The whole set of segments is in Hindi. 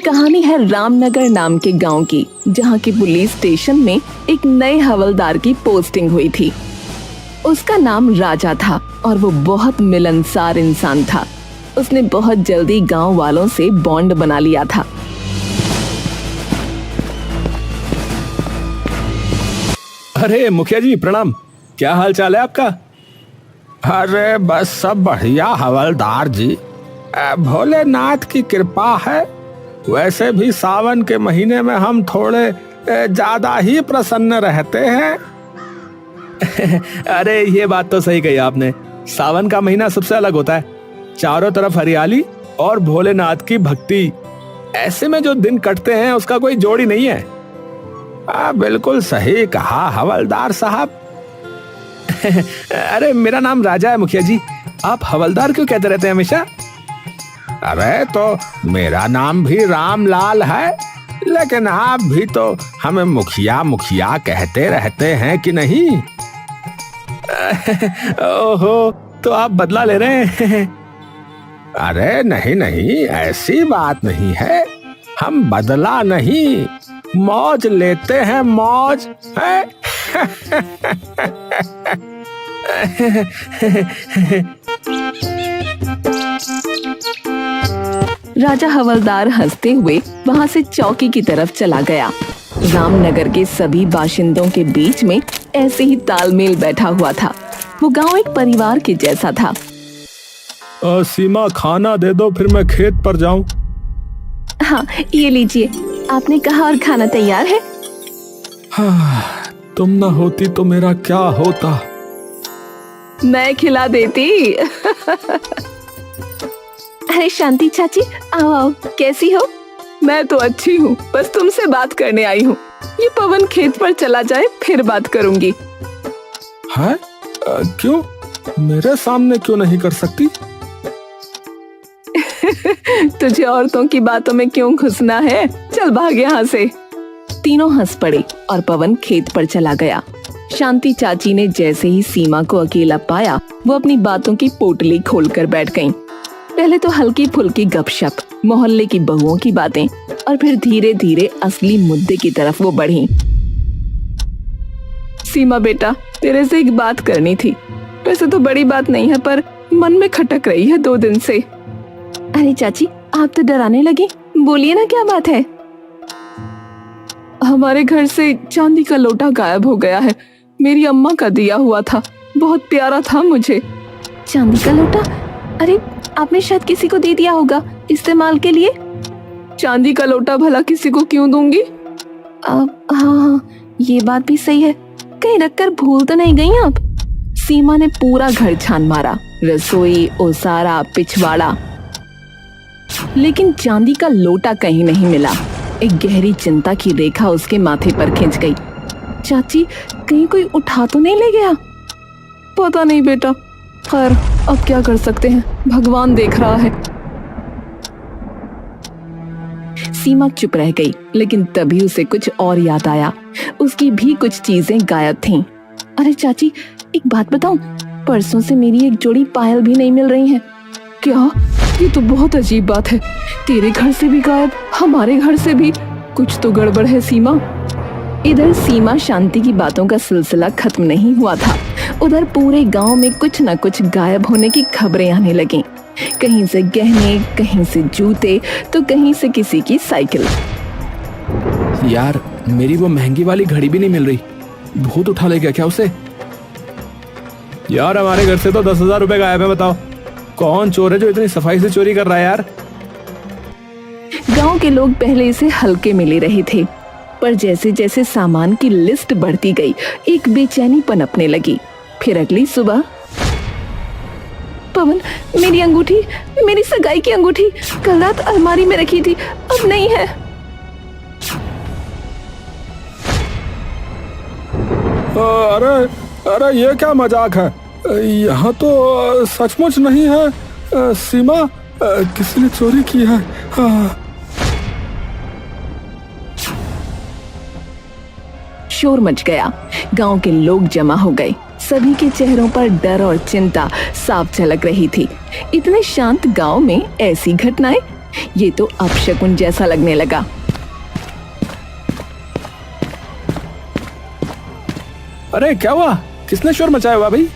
कहानी है रामनगर नाम के गांव की, जहां की पुलिस स्टेशन में एक नए हवलदार की पोस्टिंग हुई थी। उसका नाम राजा था और वो बहुत मिलनसार इंसान था। उसने बहुत जल्दी गांव वालों से बॉन्ड बना लिया था। अरे मुखिया जी प्रणाम, क्या हाल चाल है आपका? अरे बस सब बढ़िया हवलदार जी, भोलेनाथ की कृपा है। वैसे भी सावन के महीने में हम थोड़े ज्यादा ही प्रसन्न रहते हैं। अरे ये बात तो सही कही आपने, सावन का महीना सबसे अलग होता है। चारों तरफ हरियाली और भोलेनाथ की भक्ति, ऐसे में जो दिन कटते हैं उसका कोई जोड़ ही नहीं है। बिल्कुल सही कहा हवलदार साहब। अरे मेरा नाम राजा है मुखिया जी, आप हवलदार क्यों कहते रहते हैं हमेशा? अरे तो मेरा नाम भी रामलाल है, लेकिन आप भी तो हमें मुखिया मुखिया कहते रहते हैं कि नहीं? ओहो, तो आप बदला ले रहे हैं? अरे नहीं नहीं, ऐसी बात नहीं है। हम बदला नहीं, मौज लेते हैं, मौज है। राजा हवलदार हंसते हुए वहां से चौकी की तरफ चला गया। रामनगर के सभी बाशिंदों के बीच में ऐसे ही तालमेल बैठा हुआ था। वो गांव एक परिवार के जैसा था। सीमा खाना दे दो, फिर मैं खेत पर जाऊं। हाँ ये लीजिए, आपने कहा और खाना तैयार है। हाँ, तुम ना होती तो मेरा क्या होता। मैं खिला देती। अरे शांति चाची, आओ आओ, कैसी हो? मैं तो अच्छी हूँ, बस तुमसे बात करने आई हूँ। ये पवन खेत पर चला जाए फिर बात करूंगी। है? क्यों? मेरे सामने क्यों नहीं कर सकती? तुझे औरतों की बातों में क्यों घुसना है? चल भाग यहाँ से। तीनों हंस पड़े और पवन खेत पर चला गया। शांति चाची ने जैसे ही सीमा को अकेला पाया, वो अपनी बातों की पोटली खोलकर बैठ गईं। पहले तो हल्की फुल्की गपशप, मोहल्ले की बहुओं की बातें, और फिर धीरे धीरे असली मुद्दे की तरफ वो बढ़ी। सीमा बेटा, तेरे से एक बात करनी थी। वैसे तो बड़ी बात नहीं है, पर मन में खटक रही है 2 दिन से। अरे चाची, आप तो डराने लगी, बोलिए ना क्या बात है। हमारे घर से चांदी का लोटा गायब हो गया है। मेरी अम्मा का दिया हुआ था, बहुत प्यारा था मुझे। चांदी का लोटा? अरे आपने शायद किसी को दे दिया होगा इस्तेमाल के लिए। चांदी का लोटा भला किसी को क्यों दूंगी? हाँ, ये बात भी सही है। कहीं रखकर भूल तो नहीं गई आप? सीमा ने पूरा घर छान मारा, रसोई, ओसारा, पिछवाड़ा, लेकिन चांदी का लोटा कहीं नहीं मिला। एक गहरी चिंता की रेखा उसके माथे पर खिंच गई। चाची, कहीं कोई उठा तो नहीं ले गया? पता नहीं बेटा, खैर अब क्या कर सकते हैं, भगवान देख रहा है। सीमा चुप रह गई, लेकिन तभी उसे कुछ और याद आया। उसकी भी कुछ चीजें गायब थीं। अरे चाची, एक बात बताऊं, परसों से मेरी एक जोड़ी पायल भी नहीं मिल रही है। क्या? ये तो बहुत अजीब बात है। तेरे घर से भी गायब, हमारे घर से भी। कुछ तो गड़बड़ है सीमा। इधर सीमा शांति की बातों का सिलसिला खत्म नहीं हुआ था, उधर पूरे गांव में कुछ न कुछ गायब होने की खबरें आने लगीं। कहीं से गहने, कहीं से जूते, तो कहीं से किसी की साइकिल। यार, मेरी वो महंगी वाली घड़ी भी नहीं मिल रही। भूत उठा ले गया क्या उसे? यार हमारे घर से तो 10,000 रुपए गायब है। बताओ कौन चोर है जो इतनी सफाई से चोरी कर रहा है यार? गांव के लोग पहले इसे हल्के में ले रहे थे, पर जैसे जैसे सामान की लिस्ट बढ़ती गई, एक बेचैनी पनपने लगी। फिर अगली सुबह, पवन, मेरी अंगूठी, मेरी सगाई की अंगूठी कल रात अलमारी में रखी थी, अब नहीं है। अरे अरे ये क्या मजाक है? यहाँ तो सचमुच नहीं है। सीमा, किसी ने चोरी की है। शोर मच गया, गांव के लोग जमा हो गए। सभी के चेहरों पर डर और चिंता साफ झलक रही थी। इतने शांत गांव में ऐसी घटनाएं ये तो अपशकुन जैसा लगने लगा। अरे क्या हुआ, किसने शोर मचाया हुआ भाई?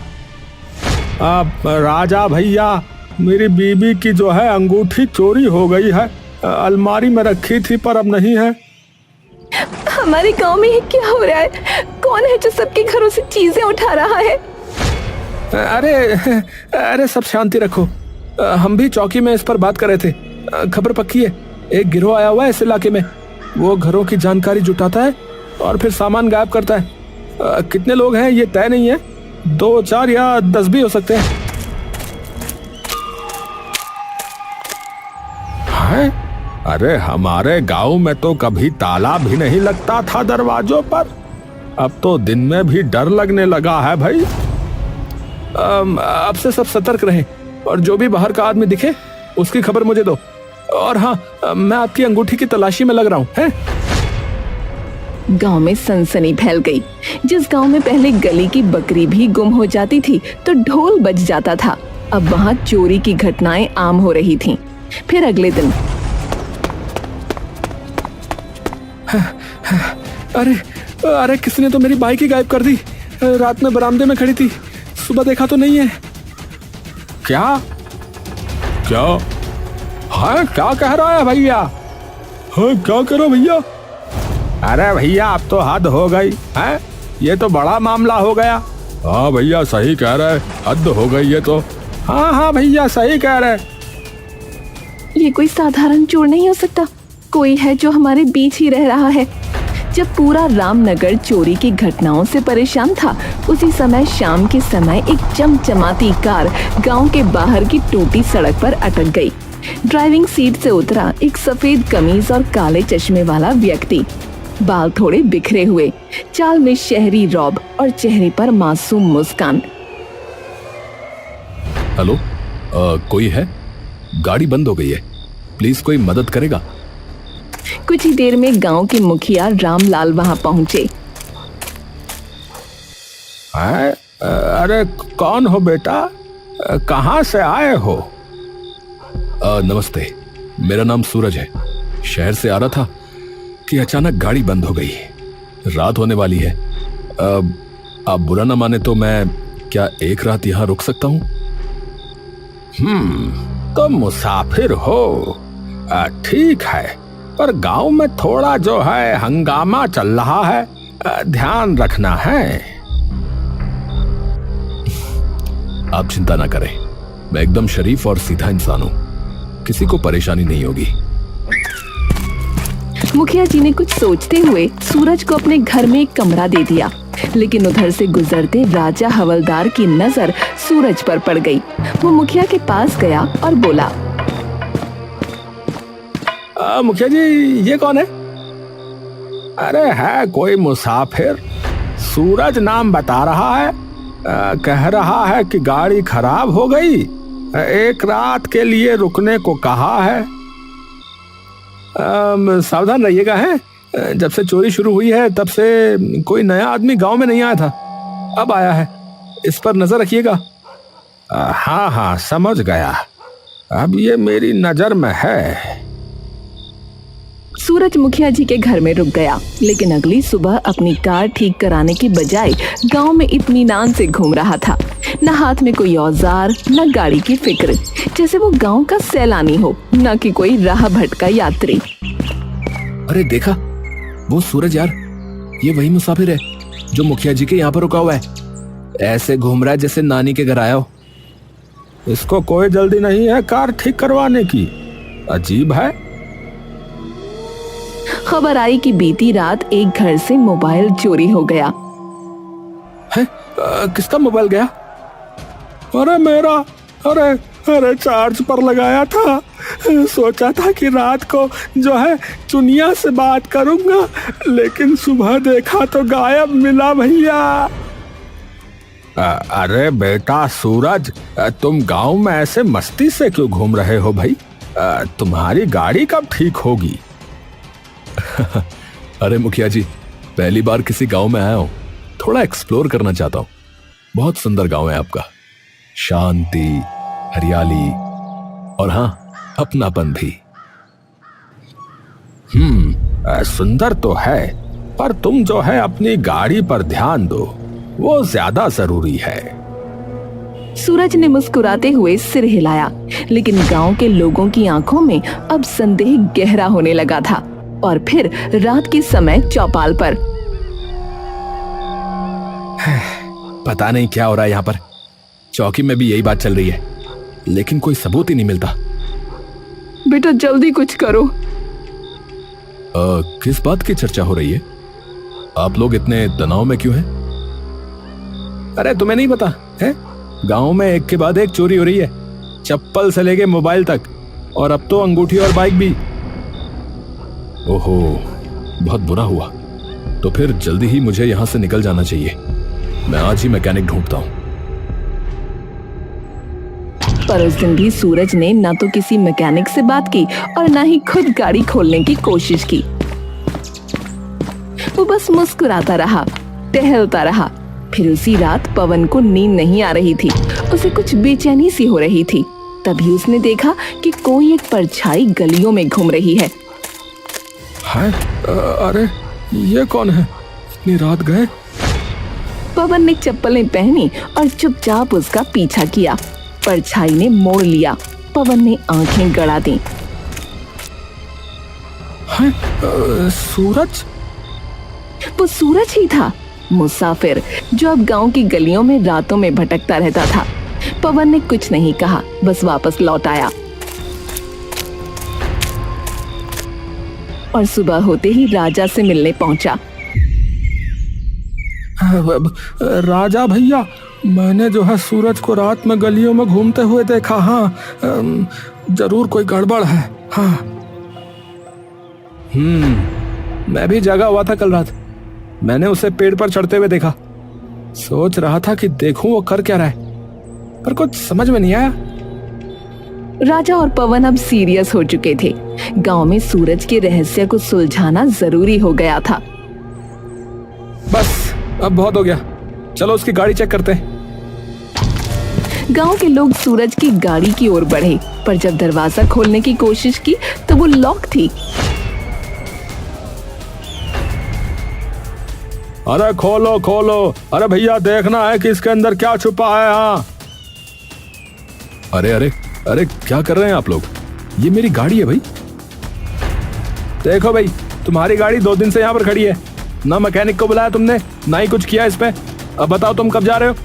राजा भैया, मेरी बीबी की जो है अंगूठी चोरी हो गई है। अलमारी में रखी थी पर अब नहीं है। हमारे गांव में ये क्या हो रहा है? कौन है जो सबके घरों से चीजें उठा रहा है? अरे अरे सब शांति रखो, हम भी चौकी में इस पर बात कर रहे थे। खबर पक्की है, एक गिरोह आया हुआ है इस इलाके में। वो घरों की जानकारी जुटाता है और फिर सामान गायब करता है। कितने लोग हैं ये तय नहीं है, 2, 4 या 10 भी हो सकते हैं। अरे हमारे गांव में तो कभी ताला भी नहीं लगता था दरवाजों पर, अब तो दिन में भी डर लगने लगा है भाई। अब से सब सतर्क रहें और जो भी बाहर का आदमी दिखे उसकी खबर मुझे दो। और हाँ, मैं आपकी अंगूठी की तलाशी में लग रहा हूँ। गांव में सनसनी फैल गई। जिस गांव में पहले गली की बकरी भी गुम हो जाती थी तो ढोल बज जाता था, अब वहां चोरी की घटनाएं आम हो रही थीं। फिर अगले दिन अरे अरे किसने तो मेरी बाइक ही गायब कर दी। रात में बरामदे में खड़ी थी, सुबह देखा तो नहीं है। क्या क्या हाँ, क्या कह रहा है भैया? हाँ क्या करो भैया? अरे भैया अब तो हद हो गई है, ये तो बड़ा मामला हो गया। हाँ भैया सही कह रहे, हद हो गई ये तो। हाँ भैया सही कह रहे। ये कोई साधारण चोर नहीं हो सकता, कोई है जो हमारे बीच ही रह रहा है। जब पूरा रामनगर चोरी की घटनाओं से परेशान था, उसी समय शाम के समय एक चमचमाती कार गांव के बाहर की टूटी सड़क पर अटक गई। ड्राइविंग सीट से उतरा एक सफेद कमीज और काले चश्मे वाला व्यक्ति, बाल थोड़े बिखरे हुए, चाल में शहरी रौब और चेहरे पर मासूम मुस्कान। हेलो, कोई है? गाड़ी बंद हो गई है, प्लीज कोई मदद करेगा? कुछ ही देर में गांव के मुखिया रामलाल वहां पहुंचे। अरे कौन हो बेटा, कहाँ से आए हो? नमस्ते, मेरा नाम सूरज है। शहर से आ रहा था कि अचानक गाड़ी बंद हो गई। रात होने वाली है। आप बुरा ना माने तो मैं क्या एक रात यहाँ रुक सकता हूँ? तो मुसाफिर हो, ठीक है, पर गांव में थोड़ा जो है हंगामा चल रहा है, ध्यान रखना है। आप चिंता ना करें, मैं एकदम शरीफ और सीधा इंसान हूँ, किसी को परेशानी नहीं होगी। मुखिया जी ने कुछ सोचते हुए सूरज को अपने घर में एक कमरा दे दिया, लेकिन उधर से गुजरते राजा हवलदार की नजर सूरज पर पड़ गई। वो मुखिया के पास गया और बोला, मुखिया जी ये कौन है? अरे है कोई मुसाफिर, सूरज नाम बता रहा है। कह रहा है कि गाड़ी खराब हो गई, एक रात के लिए रुकने को कहा है। सावधान रहिएगा। है जब से चोरी शुरू हुई है तब से कोई नया आदमी गांव में नहीं आया था, अब आया है, इस पर नजर रखिएगा। हाँ समझ गया, अब ये मेरी नजर में है। सूरज मुखिया जी के घर में रुक गया, लेकिन अगली सुबह अपनी कार ठीक कराने की बजाय गांव में इत्मीनान से घूम रहा था। न हाथ में कोई औजार, न गाड़ी की फिक्र, जैसे वो गांव का सैलानी हो, न कि कोई राह भटका यात्री। अरे देखा, वो सूरज यार, ये वही मुसाफिर है जो मुखिया जी के यहाँ पर रुका हुआ है। ऐसे घूम रहा है जैसे नानी के घर आया हो। इसको कोई जल्दी नहीं है कार ठीक करवाने की, अजीब है। खबर आई कि बीती रात एक घर से मोबाइल चोरी हो गया। है? किसका मोबाइल गया? अरे मेरा, अरे चार्ज पर लगाया था, सोचा था कि रात को जो है चुनिया से बात करूंगा, लेकिन सुबह देखा तो गायब मिला भैया। अरे बेटा सूरज, तुम गांव में ऐसे मस्ती से क्यों घूम रहे हो भाई? तुम्हारी गाड़ी कब ठीक होगी? अरे मुखिया जी, पहली बार किसी गांव में आया हूं, थोड़ा एक्सप्लोर करना चाहता हूं। बहुत सुंदर गांव है आपका, शांति, हरियाली और हाँ, अपनापन भी। सुंदर तो है, पर तुम जो है अपनी गाड़ी पर ध्यान दो, वो ज्यादा जरूरी है। सूरज ने मुस्कुराते हुए सिर हिलाया, लेकिन गांव के लोगों की आंखों में अब संदेह गहरा होने लगा था। और फिर रात के समय चौपाल पर पता नहीं क्या हो रहा है यहाँ पर। चौकी में भी यही बात चल रही है, लेकिन कोई सबूत ही नहीं मिलता। बेटा जल्दी कुछ करो। किस बात की चर्चा हो रही है? आप लोग इतने तनाव में क्यों हैं? अरे तुम्हें नहीं पता है, गांव में एक के बाद एक चोरी हो रही है, चप्पल से लेके मोबाइल तक, और अब तो अंगूठी और बाइक भी। ओहो, बहुत बुरा हुआ। तो फिर जल्दी ही मुझे यहां से निकल जाना चाहिए। मैं आज ही मैकेनिक ढूंढता हूं। पर उस दिन भी सूरज ने ना तो किसी मैकेनिक से बात की और ना ही खुद गाड़ी खोलने की कोशिश की। वो बस मुस्कुराता रहा, टहलता रहा। फिर उसी रात पवन को नींद नहीं आ रही थी, उसे कुछ बेचैनी सी हो रही थी। तभी उसने देखा कि कोई एक परछाई गलियों में घूम रही है। अरे ये कौन है? इतनी रात गए। पवन ने चप्पलें पहनी और चुपचाप उसका पीछा किया। परछाई ने मोड़ लिया। पवन ने आंखें गड़ा दी। सूरज? वो सूरज ही था, मुसाफिर जो अब गांव की गलियों में रातों में भटकता रहता था। पवन ने कुछ नहीं कहा, बस वापस लौट आया। और सुबह होते ही राजा से मिलने पहुंचा। राजा भैया, मैंने जो है सूरज को रात में गलियों में घूमते हुए देखा। हाँ, जरूर कोई गड़बड़ है। हाँ। मैं भी जागा हुआ था कल रात। मैंने उसे पेड़ पर चढ़ते हुए देखा। सोच रहा था कि देखूं वो कर क्या रहा है, पर कुछ समझ में नहीं आया। राजा और पवन अब सीरियस हो चुके थे। गांव में सूरज के रहस्य को सुलझाना जरूरी हो गया था। बस अब बहुत हो गया, चलो उसकी गाड़ी चेक करते हैं। गांव के लोग सूरज की गाड़ी की ओर बढ़े, पर जब दरवाजा खोलने की कोशिश की तो वो लॉक थी। अरे खोलो खोलो, अरे भैया देखना है कि इसके अंदर क्या छुपा है। हाँ। अरे अरे अरे, क्या कर रहे हैं आप लोग? ये मेरी गाड़ी है भाई। देखो भाई, तुम्हारी गाड़ी 2 दिन से यहाँ पर खड़ी है, ना मैकेनिक को बुलाया तुमने, ना ही कुछ किया इस पे। अब बताओ तुम कब जा रहे हो?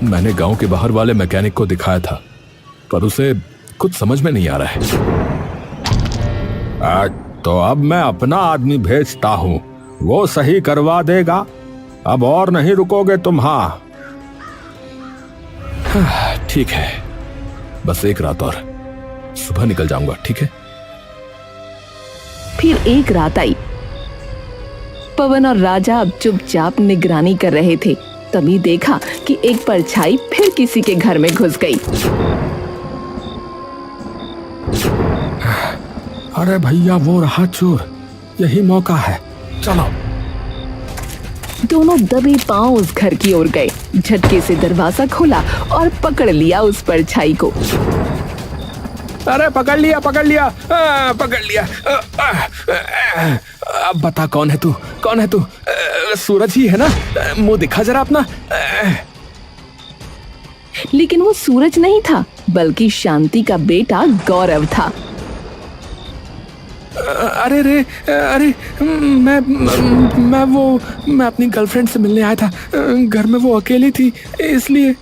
मैंने गांव के बाहर वाले मैकेनिक को दिखाया था, पर उसे कुछ समझ में नहीं आ रहा है। तो अब मैं अपना आदमी भेजता हूँ, वो सही करवा देगा। अब और नहीं रुकोगे तुम? हाँ ठीक है, बस एक रात और, सुबह निकल जाऊंगा। ठीक है। फिर एक रात आई। पवन और राजा अब चुपचाप निगरानी कर रहे थे। तभी देखा कि एक परछाई फिर किसी के घर में घुस गई। अरे भैया, वो रहा चोर, यही मौका है, चलो। दोनों दबे पांव उस घर की ओर गए, झटके से दरवाजा खोला और पकड़ लिया उस परछाई को। अरे पकड़ लिया, पकड़ लिया, पकड़ लिया। अब बता कौन है तू? कौन है तू? सूरज ही है ना? मुंह दिखा जरा अपना। लेकिन वो सूरज नहीं था, बल्कि शांति का बेटा गौरव था। अरे रे, अरे मैं अपनी गर्लफ्रेंड से मिलने आया था। घर में वो अकेली थी, इसलिए।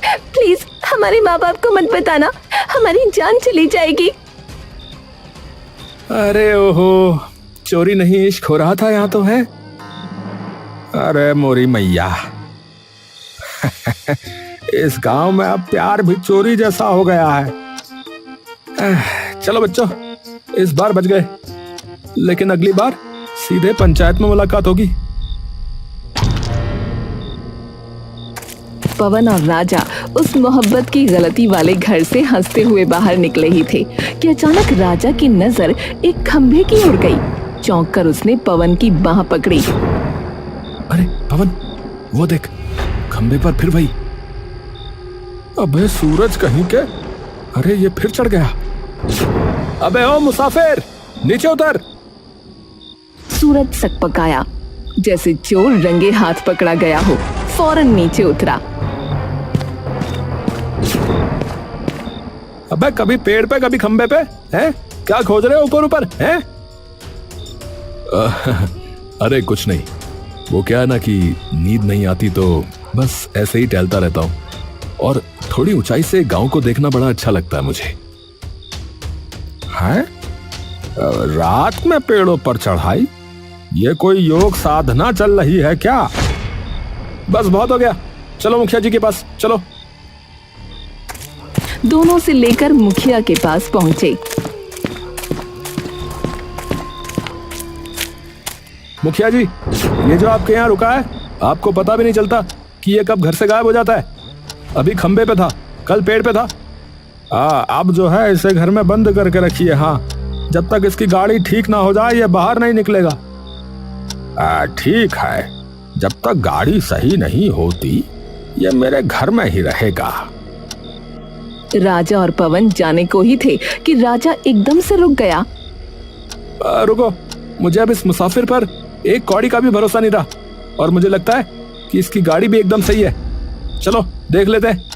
प्लीज हमारे माँ बाप को मत बताना, हमारी जान चली जाएगी। अरे ओहो, चोरी नहीं इश्क हो रहा था यहाँ तो है। अरे मोरी मैया, इस गांव में अब प्यार भी चोरी जैसा हो गया है। चलो बच्चों, इस बार बच गए, लेकिन अगली बार सीधे पंचायत में मुलाकात होगी। पवन और राजा उस मोहब्बत की गलती वाले घर से हंसते हुए बाहर निकले ही थे कि अचानक राजा की नजर एक खंभे की ओर गई। चौंक कर उसने पवन की बाह पकड़ी। अरे पवन, वो देख, खंभे पर फिर वही। अबे सूरज कहीं के, अरे ये फिर चढ़ गया। अबे ओ मुसाफिर, नीचे उतर। सूरज सकपकाया, जैसे चोर रंगे हाथ पकड़ा गया हो। फौरन नीचे उतरा। अबे कभी पेड़ पे कभी खंबे पे, हैं? क्या खोज रहे हो ऊपर ऊपर, हैं? अरे कुछ नहीं, वो क्या है ना कि नींद नहीं आती तो बस ऐसे ही टहलता रहता हूँ, और थोड़ी ऊंचाई से गांव को देखना बड़ा अच्छा लगता है मुझे। है? रात में पेड़ों पर चढ़ाई? ये कोई योग साधना चल रही है क्या? बस बहुत हो गया, चलो मुखिया जी के पास चलो। दोनों से लेकर मुखिया के पास पहुंचे। मुखिया जी, ये जो आपके यहाँ रुका है, आपको पता भी नहीं चलता कि ये कब घर से गायब हो जाता है। अभी खंबे पे था, कल पेड़ पे था। अब जो है इसे घर में बंद करके रखिए। हाँ, जब तक इसकी गाड़ी ठीक ना हो जाए ये बाहर नहीं निकलेगा। ठीक है, जब तक गाड़ी सही नहीं होती ये मेरे घर में ही रहेगा। राजा और पवन जाने को ही थे कि राजा एकदम से रुक गया। रुको, मुझे अब इस मुसाफिर पर एक कौड़ी का भी भरोसा नहीं रहा, और मुझे लगता है कि इसकी गाड़ी भी एकदम सही है। चलो देख लेते हैं।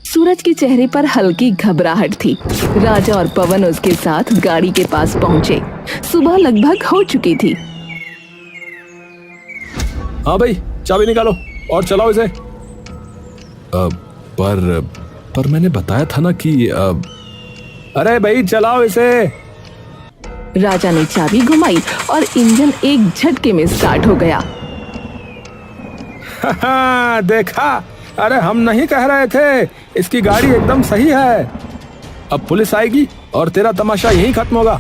सूरज के चेहरे पर हल्की घबराहट थी। राजा और पवन उसके साथ गाड़ी के पास पहुंचे। सुबह लगभग हो चुकी थी। हाँ भाई, चाबी निकालो और चलाओ इसे। पर मैंने बताया था ना कि अरे भाई चलाओ इसे। राजा ने चाबी घुमाई और इंजन एक झटके में स्टार्ट हो गया। देखा, अरे हम नहीं कह रहे थे, इसकी गाड़ी एकदम सही है। अब पुलिस आएगी और तेरा तमाशा यहीं खत्म होगा।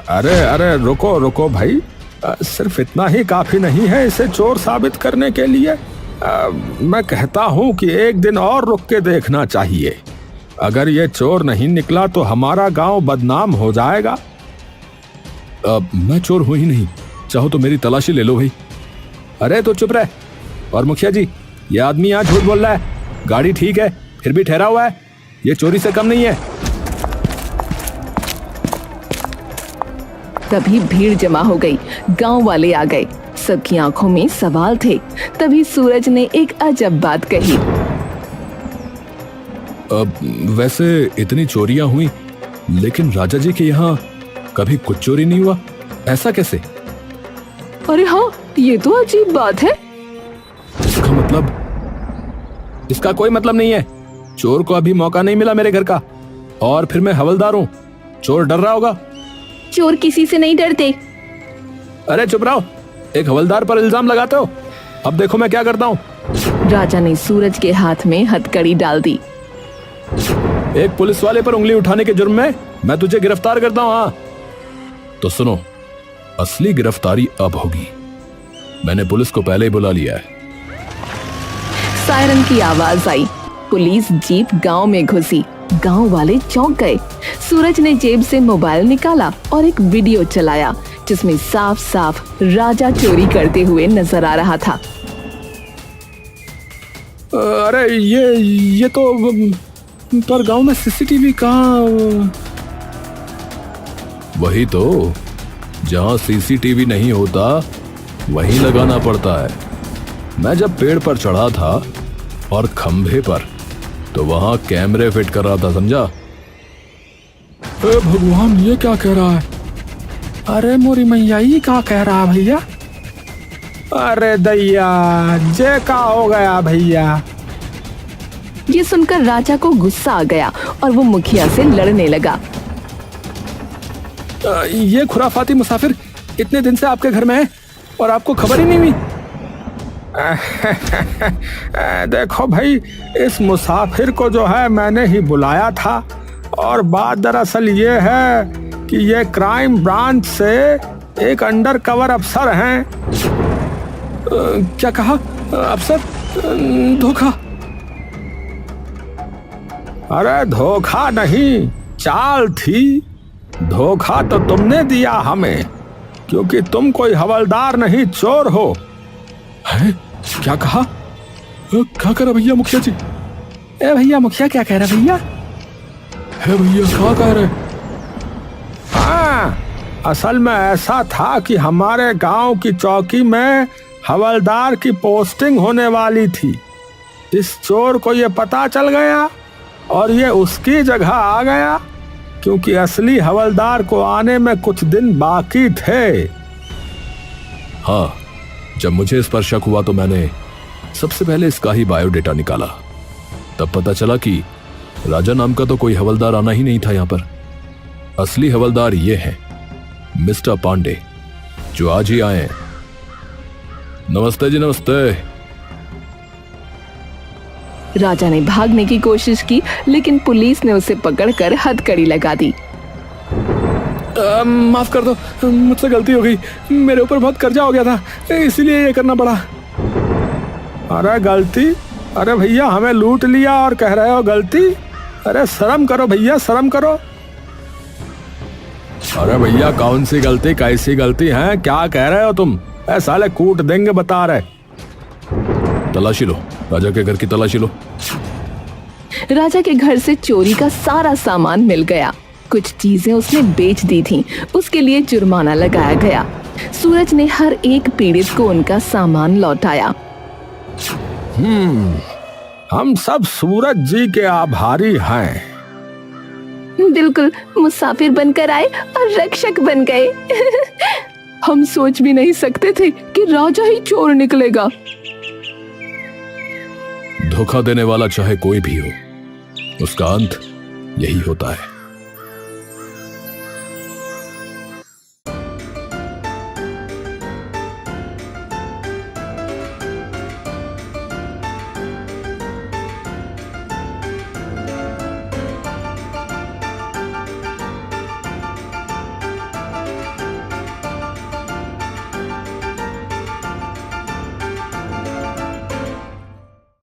अरे रुको रुको भाई, सिर्फ इतना ही काफी नहीं है इसे चोर साबित करने के लिए। मैं कहता हूँ कि एक दिन और रुक के देखना चाहिए। अगर ये चोर नहीं निकला तो हमारा गांव बदनाम हो जाएगा। मैं चोर हूं ही नहीं, चाहो तो मेरी तलाशी ले लो भाई। अरे तो चुप रह। और मुखिया जी, ये आदमी यहाँ झूठ बोल रहा है। गाड़ी ठीक है फिर भी ठहरा हुआ है, ये चोरी से कम नहीं है। तभी भीड़ जमा हो गई। गांव वाले आ गए। सबकी आंखों में सवाल थे। तभी सूरज ने एक अजब बात कही। वैसे इतनी चोरियां हुई, लेकिन राजा जी के यहाँ कभी कुछ चोरी नहीं हुआ, ऐसा कैसे? अरे हाँ, ये तो अजीब बात है। इसका मतलब? इसका कोई मतलब नहीं है। चोर को अभी मौका नहीं मिला मेरे घर का, और फिर मैं हवलदार हूँ। चोर डर रहा होगा। चोर किसी से नहीं डरते। अरे चुप रहो, एक हवलदार पर इल्जाम लगाते हो। अब देखो मैं क्या करता हूँ। राजा ने सूरज के हाथ में हथकड़ी डाल दी। एक पुलिस वाले पर उंगली उठाने के जुर्म में मैं तुझे गिरफ्तार करता हूँ। हाँ तो सुनो, असली गिरफ्तारी अब होगी। मैंने पुलिस को पहले ही बुला लिया है। सायरन की आवाज आई। पुलिस जीप गांव में घुसी। गांव वाले चौंक गए। सूरज ने जेब से मोबाइल निकाला और एक वीडियो चलाया जिसमें साफ साफ राजा चोरी करते हुए नजर आ रहा था। अरे ये तो पर गांव में सीसीटीवी कहाँ? वही तो, जहाँ सीसीटीवी नहीं होता वहीं लगाना पड़ता है। मैं जब पेड़ पर चढ़ा था और खंभे पर, तो वहां कैमरे फिट कर रहा था, समझा? भगवान, ये क्या कह रहा है? अरे मोरी मैया, ये क्या कह रहा है भैया? अरे दैया, जे का हो गया भैया? ये सुनकर राजा को गुस्सा आ गया और वो मुखिया से लड़ने लगा। ये खुराफाती मुसाफिर इतने दिन से आपके घर में है और आपको खबर ही नहीं हुई? देखो भाई, इस मुसाफिर को जो है मैंने ही बुलाया था, और बात दरअसल ये है कि ये क्राइम ब्रांच से एक अंडर कवर अफसर हैं। क्या कहा? अफसर? धोखा? अरे धोखा नहीं, चाल थी। धोखा तो तुमने दिया हमें, क्योंकि तुम कोई हवलदार नहीं, चोर हो। है? क्या कहा? क्या करा भैया मुखिया जी? ए भैया, मुखिया क्या कह रहा भैया? है भैया, क्या कह रहे? हाँ, असल में ऐसा था कि हमारे गांव की चौकी में हवलदार की पोस्टिंग होने वाली थी। इस चोर को ये पता चल गया और ये उसकी जगह आ गया, क्योंकि असली हवलदार को आने में कुछ दिन बाकी थे। हाँ, जब मुझे इस पर शक हुआ तो मैंने सबसे पहले इसका ही बायोडेटा निकाला। तब पता चला कि राजा नाम का तो कोई हवलदार आना ही नहीं था यहाँ पर। असली हवलदार ये हैं मिस्टर पांडे, जो आज ही आए हैं। नमस्ते जी, नमस्ते। राजा ने भागने की कोशिश की, लेकिन पुलिस ने उसे पकड़कर हथकड़ी लगा दी। माफ कर दो, मुझसे गलती हो गई। मेरे ऊपर बहुत कर्जा हो गया था, इसीलिए ये करना पड़ा। अरे गलती? अरे भैया, हमें लूट लिया और कह रहे हो गलती? अरे शर्म करो भैया, शर्म करो। अरे भैया, कौन सी गलती, कैसी गलती है, क्या कह रहे हो तुम? साले कूट देंगे बता रहे। तलाशी लो, राजा के घर की तलाशी लो। राजा के घर से चोरी का सारा सामान मिल गया। कुछ चीजें उसने बेच दी थीं, उसके लिए जुर्माना लगाया गया। सूरज ने हर एक पीड़ित को उनका सामान लौटाया। हम सब सूरज जी के आभारी हैं। बिल्कुल, मुसाफिर बनकर आए और रक्षक बन गए। हम सोच भी नहीं सकते थे कि राजा ही चोर निकलेगा। धोखा देने वाला चाहे कोई भी हो, उसका अंत यही होता है।